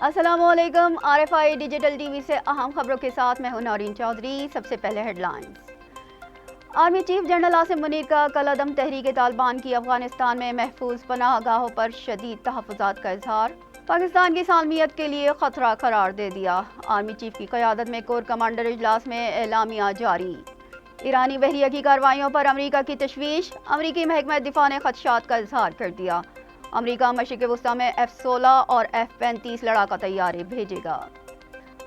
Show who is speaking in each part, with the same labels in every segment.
Speaker 1: अस्सलाम वालेकुम। RFI digital TV से अहम खबरों के साथ मैं हूं नौरीन चौधरी। सबसे पहले headlines. Army chief general Asim Munir का कलअदम तहरीक तालिबान की अफगानिस्तान में महफूज पनाहगाहों पर शदीद तहफ़्फ़ुज़ात का इजहार। पाकिस्तान की सालमियत के लिए खतरा करार दे दिया। आर्मी चीफ की क़यादत में कोर कमांडर इजलास में एलामिया जारी। ईरानी बहरिया की कार्रवाइयों पर अमरीका की तशवीश। अमरीकी महकमा दिफा ने खदशात का इजहार कर दिया। अमरीका मशरिक़ वस्ता में F-16 और F-35 लड़ाका तैयारे भेजेगा।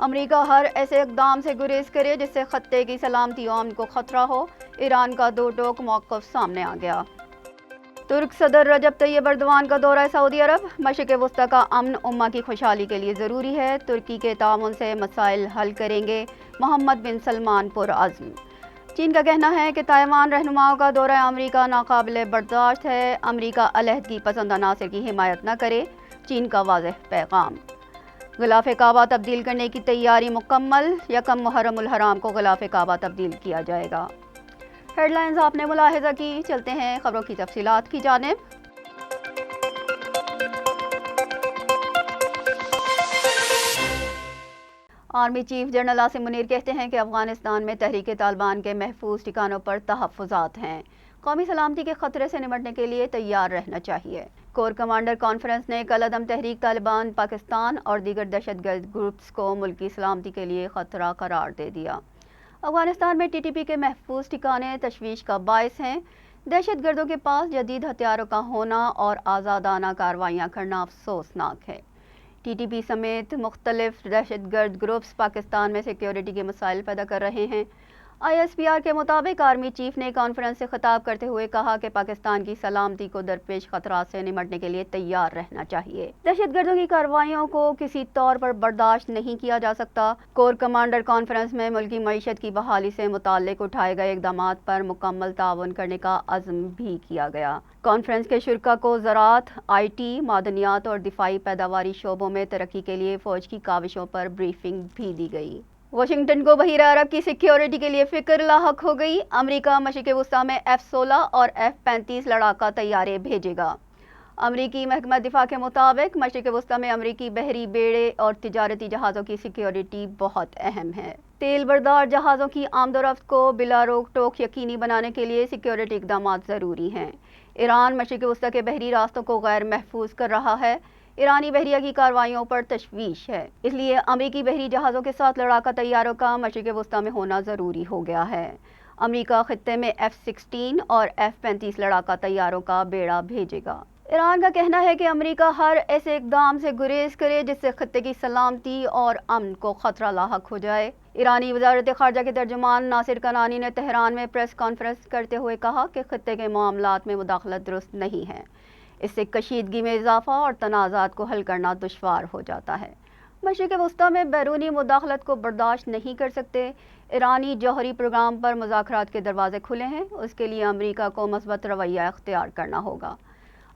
Speaker 1: अमरीका हर ऐसे इक़दाम से गुरेज करे जिससे खत्ते की सलामती और अमन को खतरा हो। ईरान का दो टोक मौक़िफ़ सामने आ गया। तुर्क सदर रजब तैयब अर्दवान का दौरा सऊदी अरब। मशरिक़ वस्ता का अमन उम्मा की खुशहाली के लिए ज़रूरी है। तुर्की के ताउन से मसाइल हल करेंगे मोहम्मद बिन सलमान पुरअज़्म। चीन का कहना है कि ताइवान रहनुमाओं का दौरा अमरीका नाकाबिले बर्दाश्त है। अमरीका अलहदगी पसंद अनासर की हिमायत न करे, चीन का वाज़ेह पैगाम। ग़िलाफ़े काबा तब्दील करने की तैयारी मुकम्मल। यकम मुहर्रम उल हराम को ग़िलाफ़े काबा तब्दील किया जाएगा। हेडलाइंस आपने मुलाहिज़ा की। चलते हैं खबरों की तफसीलात की जानिब। Army chief general Asim Munir कहते हैं कि अफगानिस्तान में तहरीक तालिबान के महफूज ठिकानों पर तहफ़्फ़ुज़ात हैं। कौमी सलामती के खतरे से निपटने के लिए तैयार रहना चाहिए। कोर कमांडर कॉन्फ्रेंस ने कलअदम तहरीक तालिबान पाकिस्तान और दीगर दहशतगर्द ग्रुप्स को मुल्की सलामती के लिए खतरा करार दे दिया। अफगानिस्तान में TTP के महफूज ठिकाने तशवीश का बायस हैं। दहशत गर्दों के पास जदीद हथियारों का होना और आज़ादाना कार्रवाइयाँ करना अफसोसनाक है। TTP समेत मुख्तलिफ दहशतगर्द ग्रुप्स पाकिस्तान में सिक्योरिटी के मसाइल पैदा कर रहे हैं। ISPR के मुताबिक आर्मी चीफ ने कॉन्फ्रेंस से खिताब करते हुए कहा कि पाकिस्तान की सलामती को दरपेश खतरात से निपटने के लिए तैयार रहना चाहिए। दहशतगर्दों की कार्रवाइयों को किसी तौर पर बर्दाश्त नहीं किया जा सकता। कोर कमांडर कॉन्फ्रेंस में मुल्की मईशत की बहाली से मुताल्लिक उठाए गए इक़दामात पर मुकम्मल ताउन करने का अज़्म भी किया गया। कॉन्फ्रेंस के शुरका को ज़राअत, IT, मादनियात और दिफाई पैदावारी शोबों में तरक्की के लिए फ़ौज की काविशों पर ब्रीफिंग भी दी गई। वाशिंगटन को बहीरा अरब की सिक्योरिटी के लिए फिक्र लाहक हो गई। अमरीका मशरिक़ वस्ता में F-16 और F-35 लड़ाका तैयारे भेजेगा। अमरीकी महकमा दिफा के मुताबिक मशरिक़ वस्ता में अमरीकी बहरी बेड़े और तिजारती जहाज़ों की सिक्योरिटी बहुत अहम है। तेल बरदार जहाज़ों की आमदोरफ्त को बिला रोक टोक यकीनी बनाने के लिए सिक्योरिटी इक़दामात ज़रूरी हैं। ईरान मशरिक़ वस्ता के बहरी रास्तों को गैर महफूज कर रहा है। ईरानी बहरिया की कार्रवाइयों पर तशवीश है, इसलिए अमरीकी बहरी जहाज़ों के साथ लड़ाका तैयारों का मशरिक़ वस्ता में होना ज़रूरी हो गया है। अमरीका खित्ते में F-16 और F-35 लड़ाका तैयारों का बेड़ा भेजेगा। ईरान का कहना है कि अमरीका हर ऐसे इक़दाम से गुरेज करे जिससे खित्ते की सलामती और अमन को खतरा लाहक हो जाए। ईरानी वज़ारत ख़ारजा के तर्जुमान नासिर कनानी ने तेहरान में प्रेस कॉन्फ्रेंस करते हुए कहा कि खित्ते के मामलात में मुदाखलत दुरुस्त नहीं है। इससे कशीदगी में इजाफा और तनाज़ात को हल करना दुश्वार हो जाता है। मशरिक़ वस्ता में बैरूनी मुदाखलत को बर्दाश्त नहीं कर सकते। ईरानी जौहरी प्रोग्राम पर मुज़ाकरात के दरवाजे खुले हैं। उसके लिए अमरीका को मस्बत रवैया इख्तियार करना होगा।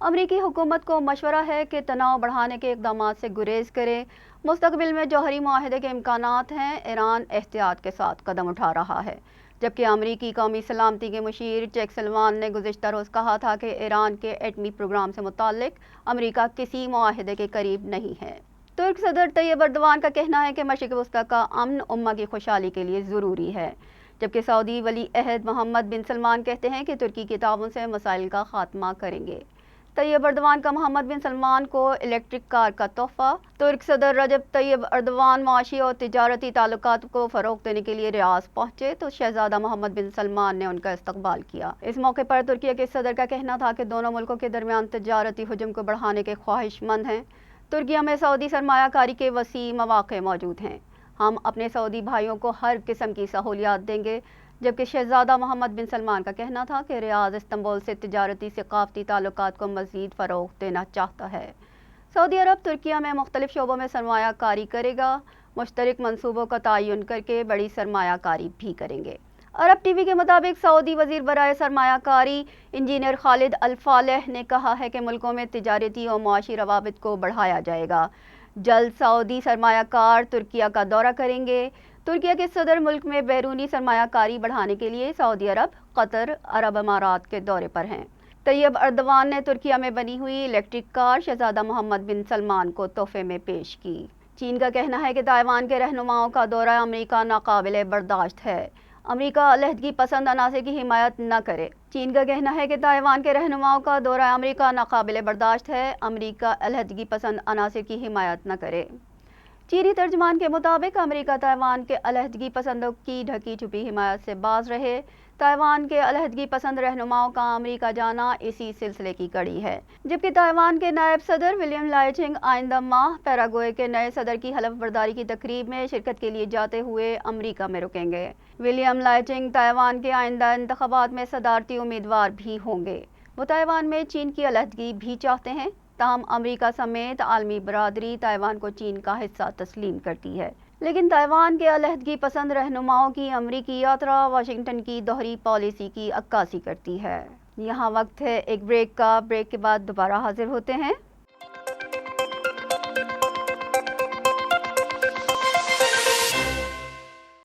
Speaker 1: अमरीकी हुकूमत को मशवरा है कि तनाव बढ़ाने के इक़दामात से गुरेज करे। मुस्तक़बिल में जौहरी मुआहदे के इम्कानात हैं। ईरान एहतियात के साथ कदम उठा रहा है, जबकि अमरीकी कौमी सलामती के मुशीर चेक सलमान ने गुज़िश्ता रोज़ कहा था कि ईरान के एटमी प्रोग्राम से मुताल्लिक अमरीका किसी मुआहदे के करीब नहीं है। तुर्क सदर तैयब अर्दवान का कहना है कि मशरिक़ वस्ता का अमन उम्मा की खुशहाली के लिए ज़रूरी है, जबकि सऊदी वली अहद मोहम्मद बिन सलमान कहते हैं कि तुर्की के ताउन से मसाइल का खात्मा करेंगे। तैयब अर्दवान का मोहम्मद बिन सलमान को इलेक्ट्रिक कार का तोहफा। तुर्क सदर रजब तैयब अर्दवान माशी और तिजारती ताल्लुकात को फ़रोग़ देने के लिए रियाज पहुँचे तो शहजादा मोहम्मद बिन सलमान ने उनका इस्तकबाल किया। इस मौके पर तुर्की के सदर का कहना था कि दोनों मुल्कों के दरमियान तिजारती हुजूम को बढ़ाने के ख्वाहिशमंद हैं। तुर्किया में सऊदी सरमायाकारी के वसी मौक़े मौजूद हैं। हम अपने सऊदी भाइयों को हर किस्म की सहूलियात देंगे, जबकि शहजादा मोहम्मद बिन सलमान का कहना था कि रियाज इस्तांबुल से तिजारती सक़ाफ़ती ताल्लुकात को मज़ीद फ़रोग़ देना चाहता है। सऊदी अरब तुर्किया में मुख्तलिफ शोबों में सरमायाकारी करेगा। मुश्तरक मंसूबों का तयन करके बड़ी सरमायाकारी भी करेंगे। अरब TV के मुताबिक सऊदी वज़ीर बराए सरमायाकारी इंजीनियर खालिद अल फालेह ने कहा है कि मुल्कों में तिजारती और मुआशी रवाबित को बढ़ाया जाएगा। जल्द सऊदी सरमायाकार तुर्किया का दौरा करेंगे। तुर्किया के सदर मुल्क में बैरूनी सरमायाकारी बढ़ाने के लिए सऊदी अरब, कतर, अरब अमारात के दौरे पर हैं। तैयब अर्दवान ने तुर्किया में बनी हुई इलेक्ट्रिक कार शहजादा मोहम्मद बिन सलमान को तोहफे में पेश की। چین کا کہنا ہے کہ تائیوان کے رہنماؤں کا دورہ امریکہ ناقابل برداشت ہے۔ امریکہ علیحدگی پسند عناصر کی حمایت نہ کرے۔ چین کا کہنا ہے کہ تائیوان کے رہنماؤں کا دورہ امریکہ ناقابل برداشت ہے۔ امریکہ علیحدگی پسند عناصر کی حمایت نہ کرے۔ چینی ترجمان کے مطابق امریکہ تائیوان کے علیحدگی پسندوں کی ڈھکی چھپی حمایت سے باز رہے۔ تائیوان کے علیحدگی پسند رہنماؤں کا امریکہ جانا اسی سلسلے کی کڑی ہے، جبکہ تائیوان کے نائب صدر ولیم لائچنگ آئندہ ماہ پیراگوئے کے نئے صدر کی حلف برداری کی تقریب میں شرکت کے لیے جاتے ہوئے امریکہ میں رکیں گے۔ ولیم لائچنگ تائیوان کے آئندہ انتخابات میں صدارتی امیدوار بھی ہوں گے۔ وہ تائیوان میں چین کی علیحدگی بھی چاہتے ہیں، تاہم امریکہ سمیت عالمی برادری تائیوان کو چین کا حصہ تسلیم کرتی ہے۔ لیکن تائیوان کے علیحدگی پسند رہنماؤں کی امریکی یاترا واشنگٹن کی دوہری پالیسی کی عکاسی کرتی ہے۔ یہاں وقت ہے ایک بریک کا۔ بریک کے بعد دوبارہ حاضر ہوتے ہیں۔